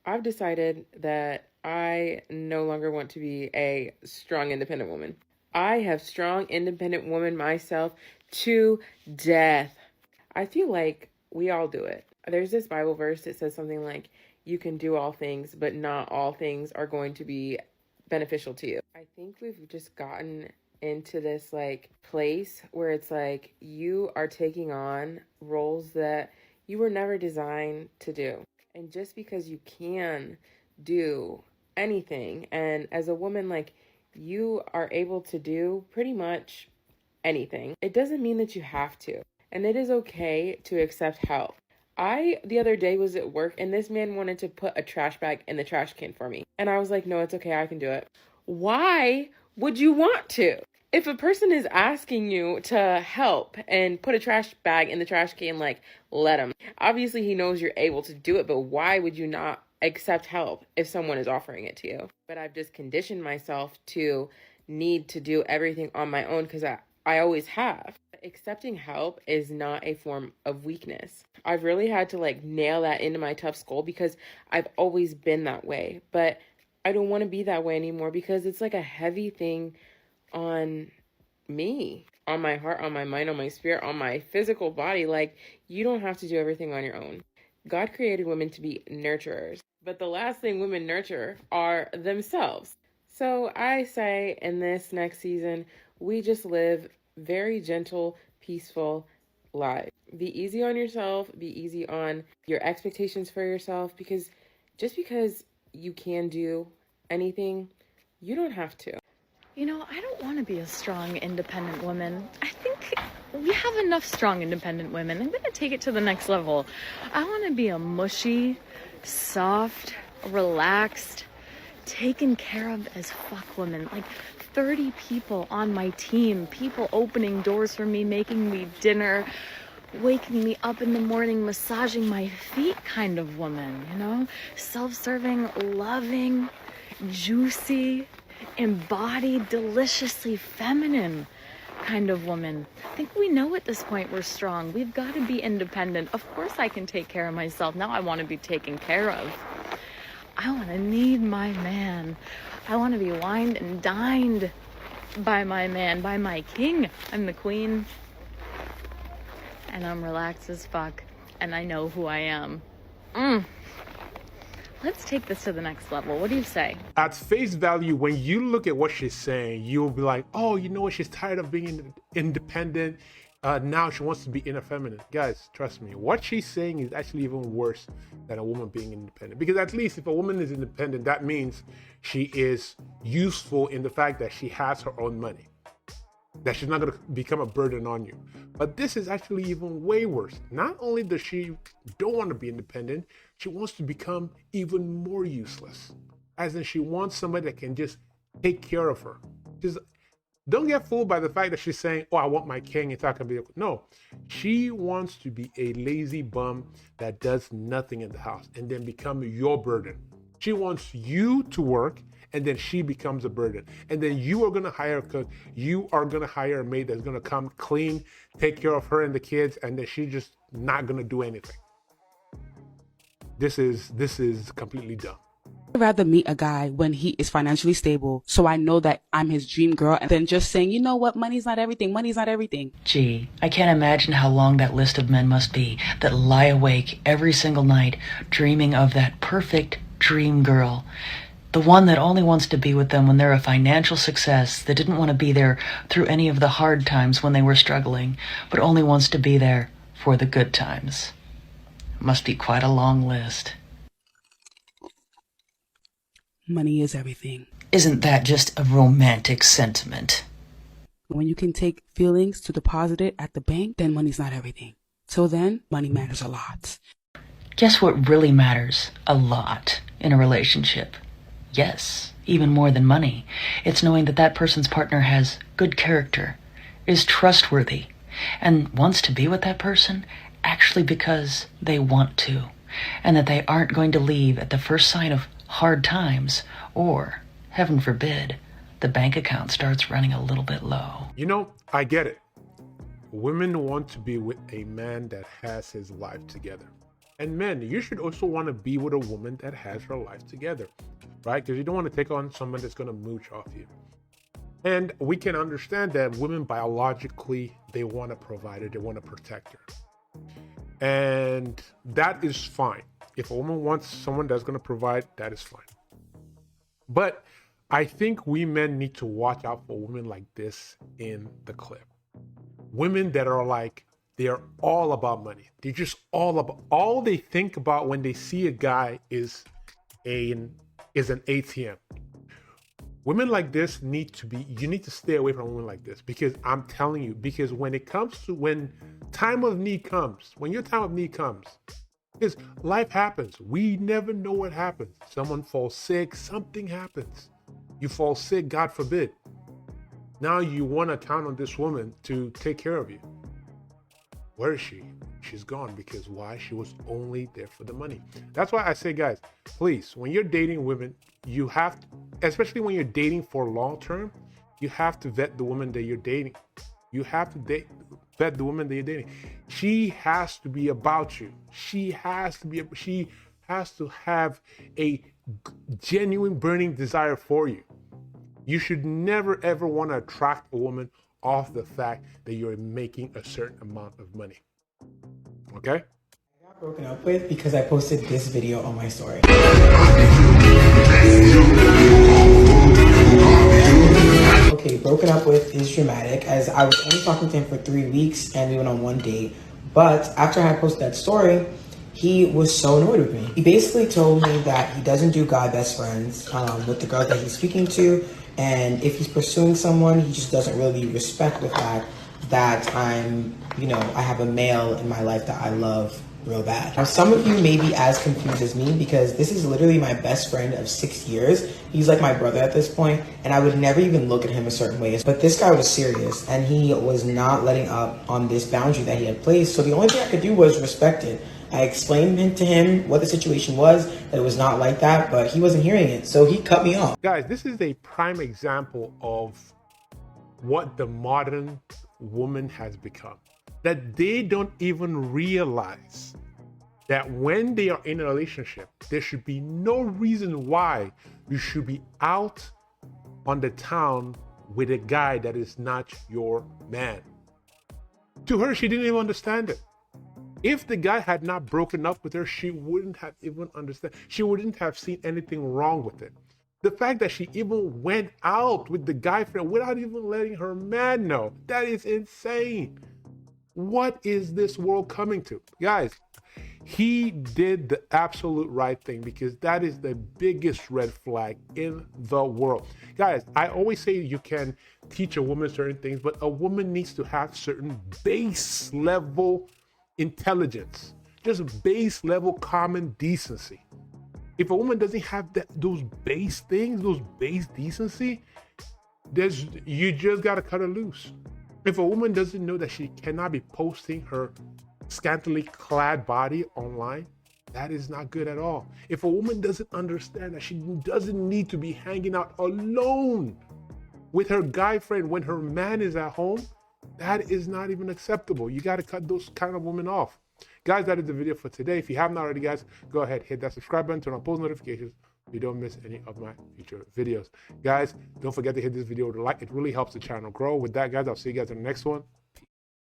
I've decided that I no longer want to be a strong, independent woman. I have strong, independent woman myself to death. I feel like we all do it. There's this Bible verse that says something like, you can do all things, but not all things are going to be beneficial to you. I think we've just gotten into this like place where it's like you are taking on roles that you were never designed to do. And just because you can do anything, and as a woman, like you are able to do pretty much anything, it doesn't mean that you have to. And it is okay to accept help. The other day was at work and this man wanted to put a trash bag in the trash can for me. And I was like, no, it's okay. I can do it. Why would you want to? If a person is asking you to help and put a trash bag in the trash can, like, let him. Obviously, he knows you're able to do it, but why would you not accept help if someone is offering it to you? But I've just conditioned myself to need to do everything on my own because I always have. Accepting help is not a form of weakness. I've really had to like nail that into my tough skull because I've always been that way. But I don't want to be that way anymore because it's like a heavy thing on me, on my heart, on my mind, on my spirit, on my physical body. Like, you don't have to do everything on your own. God created women to be nurturers, but the last thing women nurture are themselves. So I say in this next season, we just live very gentle, peaceful lives. Be easy on yourself, be easy on your expectations for yourself, because just because you can do anything, you don't have to. I don't want to be a strong, independent woman. I think we have enough strong, independent women. I'm going to take it to the next level. I want to be a mushy, soft, relaxed, taken care of as fuck woman. Like 30 people on my team, people opening doors for me, making me dinner, waking me up in the morning, massaging my feet kind of woman, self-serving, loving, juicy, embodied, deliciously feminine kind of woman. I think we know at this point we're strong. We've got to be independent. Of course I can take care of myself. Now I want to be taken care of. I want to need my man. I want to be wined and dined by my man, by my king. I'm the queen. And I'm relaxed as fuck. And I know who I am. Let's take this to the next level. What do you say? At face value, when you look at what she's saying, you'll be like, oh, you know what? She's tired of being independent. Now she wants to be effeminate. Guys, trust me. What she's saying is actually even worse than a woman being independent. Because at least if a woman is independent, that means she is useful in the fact that she has her own money, that she's not going to become a burden on you. But this is actually even way worse. Not only does she don't want to be independent, she wants to become even more useless. As in, she wants somebody that can just take care of her. Just don't get fooled by the fact that she's saying, oh, I want my king, it's not going to be. No, she wants to be a lazy bum that does nothing in the house and then become your burden. She wants you to work and then she becomes a burden. And then you are going to hire a cook. You are going to hire a maid that's going to come clean, take care of her and the kids, and then she's just not going to do anything. This is completely dumb. I'd rather meet a guy when he is financially stable, so I know that I'm his dream girl, and then just saying, you know what, money's not everything, money's not everything. Gee, I can't imagine how long that list of men must be that lie awake every single night dreaming of that perfect dream girl. The one that only wants to be with them when they're a financial success, that didn't want to be there through any of the hard times when they were struggling, but only wants to be there for the good times. Must be quite a long list. Money is everything. Isn't that just a romantic sentiment? When you can take feelings to deposit it at the bank, then money's not everything. Till then, money matters a lot. Guess what really matters a lot in a relationship? Yes, even more than money. It's knowing that that person's partner has good character, is trustworthy, and wants to be with that person actually because they want to, and that they aren't going to leave at the first sign of hard times, or, heaven forbid, the bank account starts running a little bit low. You know, I get it. Women want to be with a man that has his life together. And men, you should also want to be with a woman that has her life together, right? Because you don't want to take on someone that's going to mooch off you. And we can understand that women biologically, they want to provide her, they want to protect her. And that is fine. If a woman wants someone that's going to provide, that is fine. But I think we men need to watch out for women like this in the clip. Women that are like, they're all about money. They're just all they think about when they see a guy is an ATM. Women like this you need to stay away from women like this, because I'm telling you, because when time of need comes, when your time of need comes, because life happens. We never know what happens. Someone falls sick, something happens. You fall sick, God forbid. Now you want to count on this woman to take care of you. Where is she? She's gone. Because why? She was only there for the money. That's why I say, guys, please, when you're dating women, you have to, especially when you're dating for long term, you have to vet the woman that you're dating. You have to vet the woman that you're dating. She has to be about you. She has to have a genuine burning desire for you. You should never ever want to attract a woman off the fact that you're making a certain amount of money. Okay? I got broken up with because I posted this video on my story. Okay, broken up with is dramatic, as I was only talking to him for 3 weeks and we went on one date. But after I posted that story, he was so annoyed with me. He basically told me that he doesn't do guy best friends with the girl that he's speaking to. And if he's pursuing someone, he just doesn't really respect the fact that I have a male in my life that I love real bad. Now, some of you may be as confused as me, because this is literally my best friend of 6 years. He's like my brother at this point, and I would never even look at him a certain way. But this guy was serious, and he was not letting up on this boundary that he had placed. So the only thing I could do was respect it. I explained to him what the situation was, that it was not like that, but he wasn't hearing it, so he cut me off. Guys, this is a prime example of what the modern woman has become. That they don't even realize that when they are in a relationship, there should be no reason why you should be out on the town with a guy that is not your man. To her, she didn't even understand it. If the guy had not broken up with her, she wouldn't have even understood. She wouldn't have seen anything wrong with it. The fact that she even went out with the guy friend without even letting her man know, that is insane. What is this world coming to? Guys, he did the absolute right thing, because that is the biggest red flag in the world. Guys, I always say you can teach a woman certain things, but a woman needs to have certain base level intelligence, just base level common decency. If a woman doesn't have those base things, those base decency, you just gotta cut her loose. If a woman doesn't know that she cannot be posting her scantily clad body online, that is not good at all. If a woman doesn't understand that she doesn't need to be hanging out alone with her guy friend when her man is at home, that is not even acceptable. You got to cut those kind of women off. Guys, that is the video for today. If you haven't already, guys, go ahead, hit that subscribe button, turn on post notifications so you don't miss any of my future videos. Guys, don't forget to hit this video with a like. It really helps the channel grow. With that, guys, I'll see you guys in the next one.